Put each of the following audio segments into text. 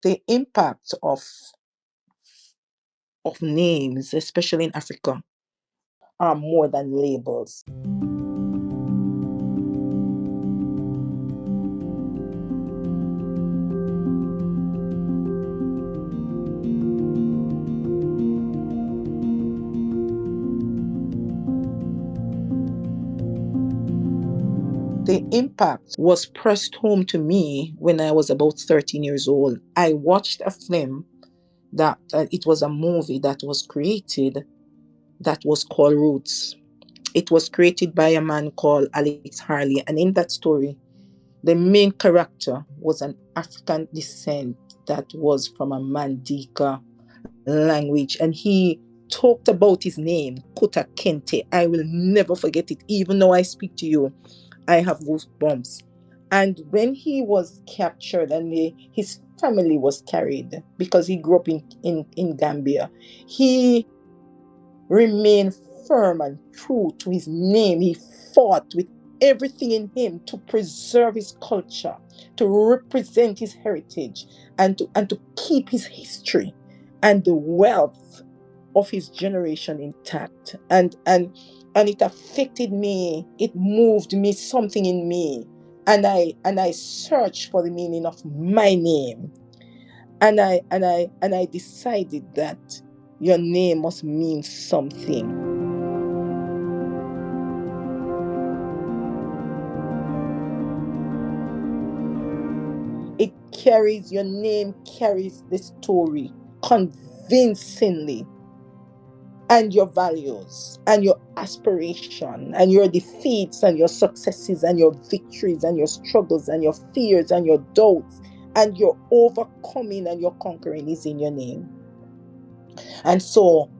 The impact of names, especially in Africa, are more than labels. The impact was pressed home to me when I was about 13 years old. I watched a film that it was a movie that was created that was called Roots. It was created by a man called Alex Harley, and in that story, the main character was an African descent that was from a Mandika language, and he talked about his name, Kota Kente. I will never forget it. Even though I speak to you, I have goosebumps. And when he was captured and his family was carried because he grew up in Gambia, he remained firm and true to his name. He fought with everything in him to preserve his culture, to represent his heritage, and to keep his history and the wealth of his generation intact. And it affected me. It moved me, something in me. And I searched for the meaning of my name. And I decided that your name must mean something. Your name carries the story convincingly, and your values and your aspiration and your defeats and your successes and your victories and your struggles and your fears and your doubts and your overcoming and your conquering is in your name. And so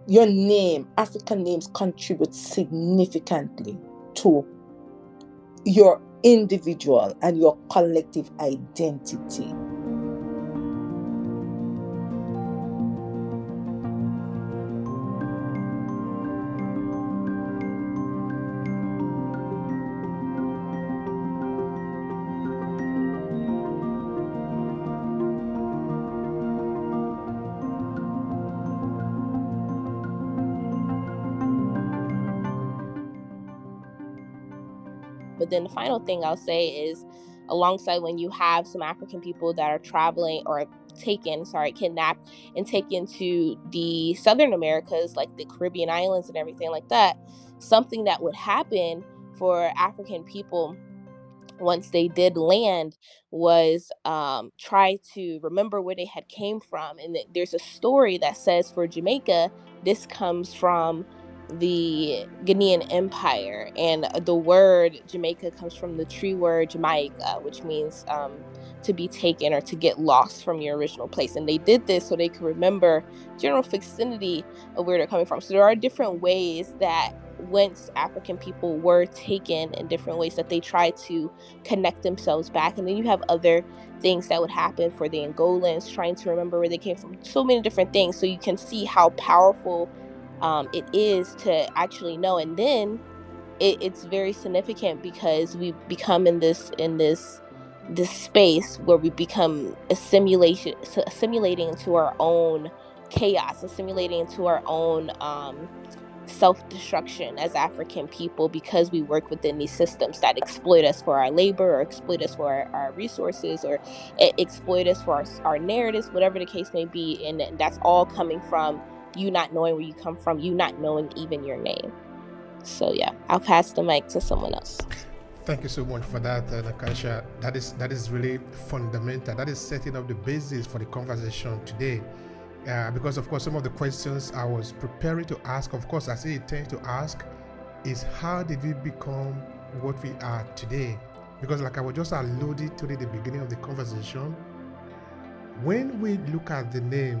your name, African names, contribute significantly to your individual and your collective identity. But then the final thing I'll say is, alongside when you have some African people that are traveling or kidnapped and taken to the Southern Americas, like the Caribbean islands and everything like that, something that would happen for African people once they did land was try to remember where they had came from. And there's a story that says for Jamaica, this comes from the Ghanaian Empire, and the word Jamaica comes from the tree word Jamaica, which means to be taken or to get lost from your original place. And they did this so they could remember general vicinity of where they're coming from. So there are different ways that once African people were taken, in different ways that they try to connect themselves back. And then you have other things that would happen for the Angolans trying to remember where they came from. So many different things. So you can see how powerful it is to actually know. And then it's very significant because we become in this space where we become assimilating into our own chaos, assimilating into our own self-destruction as African people, because we work within these systems that exploit us for our labor or exploit us for our resources or exploit us for our narratives, whatever the case may be. And that's all coming from you not knowing where you come from, you not knowing even your name. So yeah, I'll pass the mic to someone else. Thank you so much for that, Nakasha. That is really fundamental. That is setting up the basis for the conversation today. Because of course some of the questions I was preparing to ask, of course I say intend to ask, is how did we become what we are today? Because like I was just alluding to at the beginning of the conversation, when we look at the name,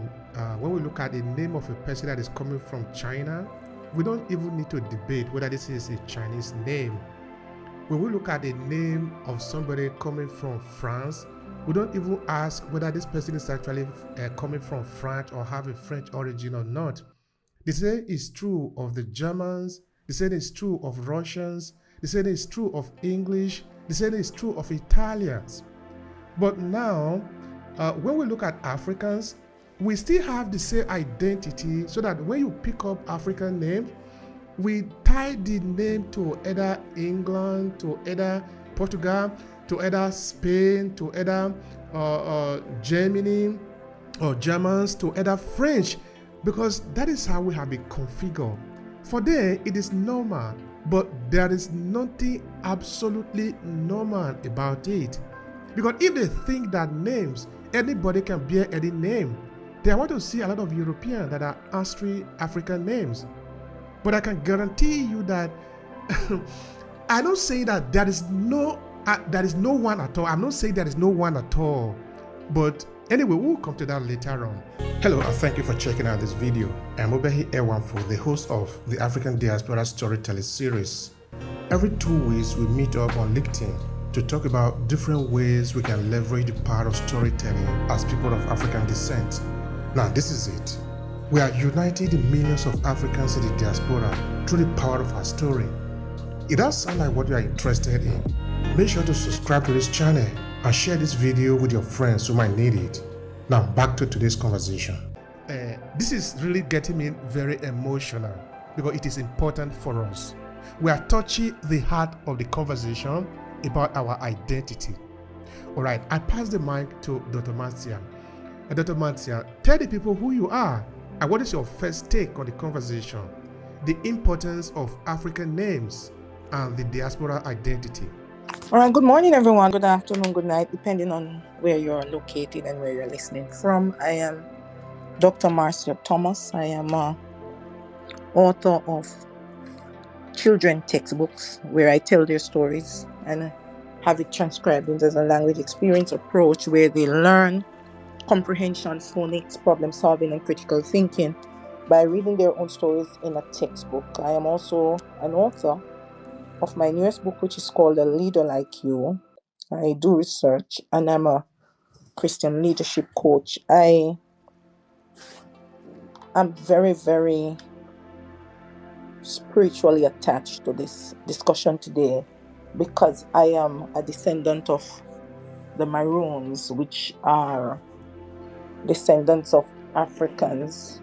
when we look at the name of a person that is coming from China, we don't even need to debate whether this is a Chinese name. When we look at the name of somebody coming from France, we don't even ask whether this person is actually coming from France or have a French origin or not. The same is true of the Germans, the same is true of Russians, the same is true of English, the same is true of Italians. But now, when we look at Africans, we still have the same identity, so that when you pick up African name, we tie the name to either England, to either Portugal, to either Spain, to either Germany, or Germans, to either French, because that is how we have been configured. For them, it is normal, but there is nothing absolutely normal about it. Because if they think that names, anybody can bear any name, then I want to see a lot of Europeans that are ancestral African names. But I can guarantee you that I don't say that there is no one at all. I'm not saying there is no one at all. But anyway, we'll come to that later on. Hello, and thank you for checking out this video. I'm Obehi Ewanfoh, the host of the African Diaspora Storytelling Series. Every 2 weeks, we meet up on LinkedIn to talk about different ways we can leverage the power of storytelling as people of African descent. Now, this is it. We are uniting the millions of Africans in the diaspora through the power of our story. It does sound like what you are interested in. Make sure to subscribe to this channel and share this video with your friends who might need it. Now, back to today's conversation. This is really getting me very emotional because it is important for us. We are touching the heart of the conversation about our identity. All right, I pass the mic to Dr. Marcia. Dr. Marcia, tell the people who you are and what is your first take on the conversation, the importance of African names and the diaspora identity. All right, good morning, everyone. Good afternoon, good night, depending on where you're located and where you're listening from. I am Dr. Marcia Thomas. I am author of children textbooks where I tell their stories and have it transcribed into a language experience approach where they learn comprehension, phonics, problem solving, and critical thinking by reading their own stories in a textbook. I am also an author of my newest book, which is called A Leader Like You. I do research and I'm a Christian leadership coach. I am very, very spiritually attached to this discussion today because I am a descendant of the Maroons, which are descendants of Africans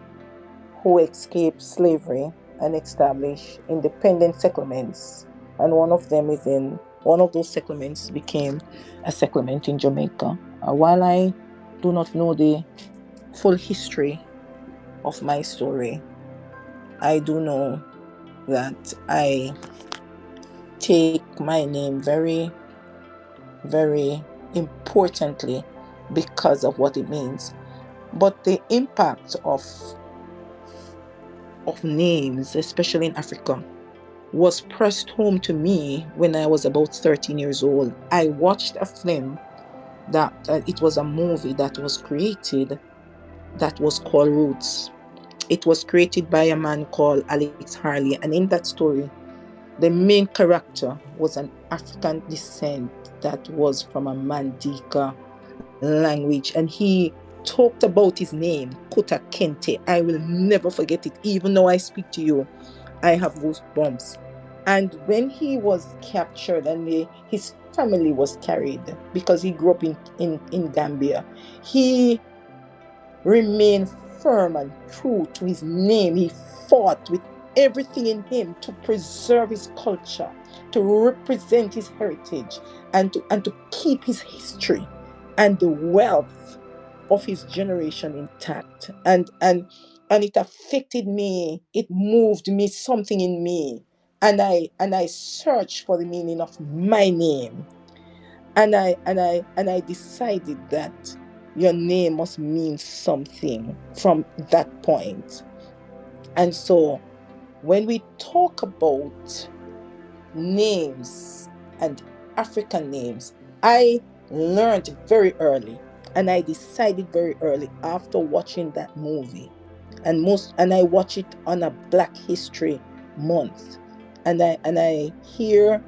who escaped slavery and established independent settlements. And one of those settlements became a settlement in Jamaica. While I do not know the full history of my story, I do know that I take my name very, very importantly because of what it means. But the impact of names, especially in Africa, was pressed home to me when I was about 13 years old. I watched a film that it was a movie that was created that was called Roots. It was created by a man called Alex Harley, and in that story, the main character was an African descent that was from a Mandinka language, and he talked about his name, Kota Kente. I will never forget it. Even though I speak to you, I have goosebumps. And when he was captured and his family was carried, because he grew up in Gambia, he remained firm and true to his name. He fought with everything in him to preserve his culture, to represent his heritage, and to keep his history and the wealth of his generation intact. And it affected me. It moved me, something in me. And I searched for the meaning of my name. And I decided that your name must mean something from that point. And so when we talk about names and African names, I learned very early and I decided very early after watching that movie. And I watch it on a Black History Month. And I hear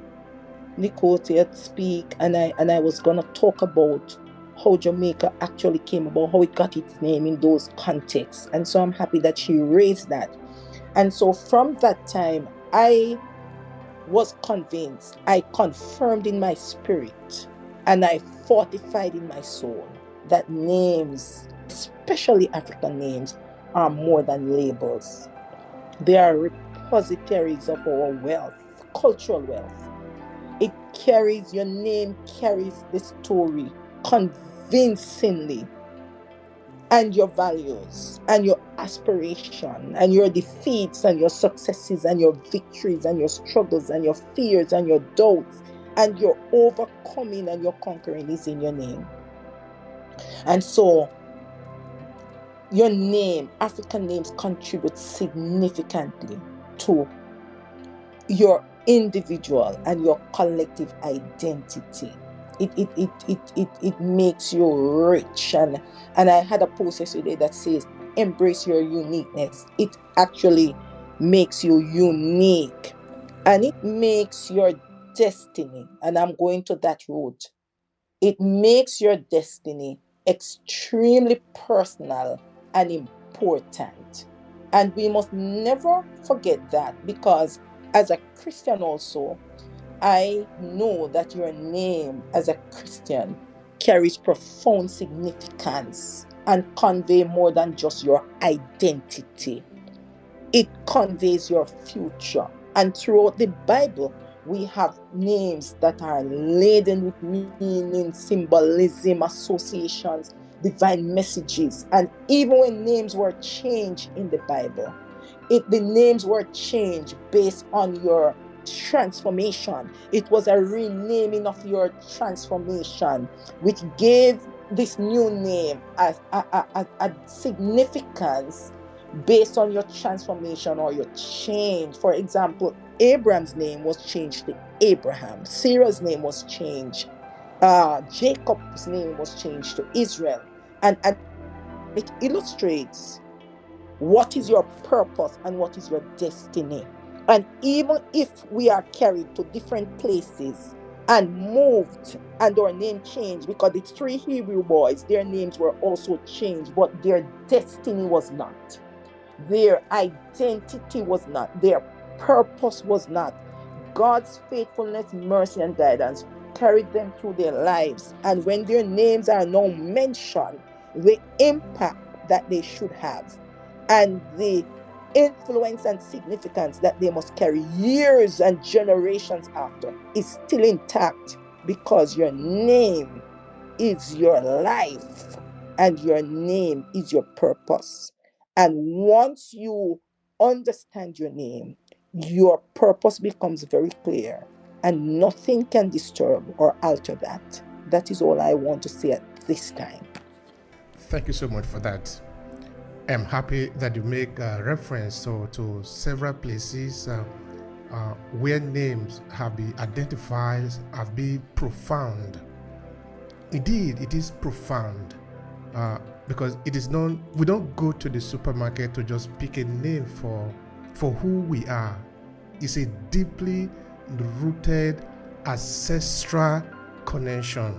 Nicotia speak, and I was gonna talk about how Jamaica actually came about, how it got its name in those contexts. And so I'm happy that she raised that. And so from that time, I was convinced, I confirmed in my spirit, and I fortified in my soul that names, especially African names, are more than labels. They are repositories of our wealth, cultural wealth. Your name carries the story convincingly, and your values and your aspiration and your defeats and your successes and your victories and your struggles and your fears and your doubts and your overcoming and your conquering is in your name. And so your name, African names, contribute significantly to your individual and your collective identity. It makes you rich. And I had a post yesterday that says, embrace your uniqueness. It actually makes you unique, and it makes your destiny. And I'm going to that route. It makes your destiny extremely personal and important. And we must never forget that, because as a Christian also, I know that your name as a Christian carries profound significance and convey more than just your identity. It conveys your future. And throughout the Bible, we have names that are laden with meaning, symbolism, associations, divine messages. And even when names were changed in the Bible, the names were changed based on your transformation. It was a renaming of your transformation, which gave this new name a significance based on your transformation or your change. For example, Abraham's name was changed to Abraham. Sarah's name was changed. Jacob's name was changed to Israel. And it illustrates what is your purpose and what is your destiny. And even if we are carried to different places and moved and our name changed, because the three Hebrew boys, their names were also changed, but their destiny was not. Their identity was not. Their purpose was not. God's faithfulness, mercy, and guidance carried them through their lives. And when their names are now mentioned, the impact that they should have and the influence and significance that they must carry years and generations after is still intact, because your name is your life and your name is your purpose. And once you understand your name, your purpose becomes very clear, and nothing can disturb or alter that. That is all I want to say at this time. Thank you so much for that. I'm happy that you make reference to several places where names have been identified, have been profound. Indeed, it is profound because it is known. We don't go to the supermarket to just pick a name for who we are. It's a deeply rooted ancestral connection.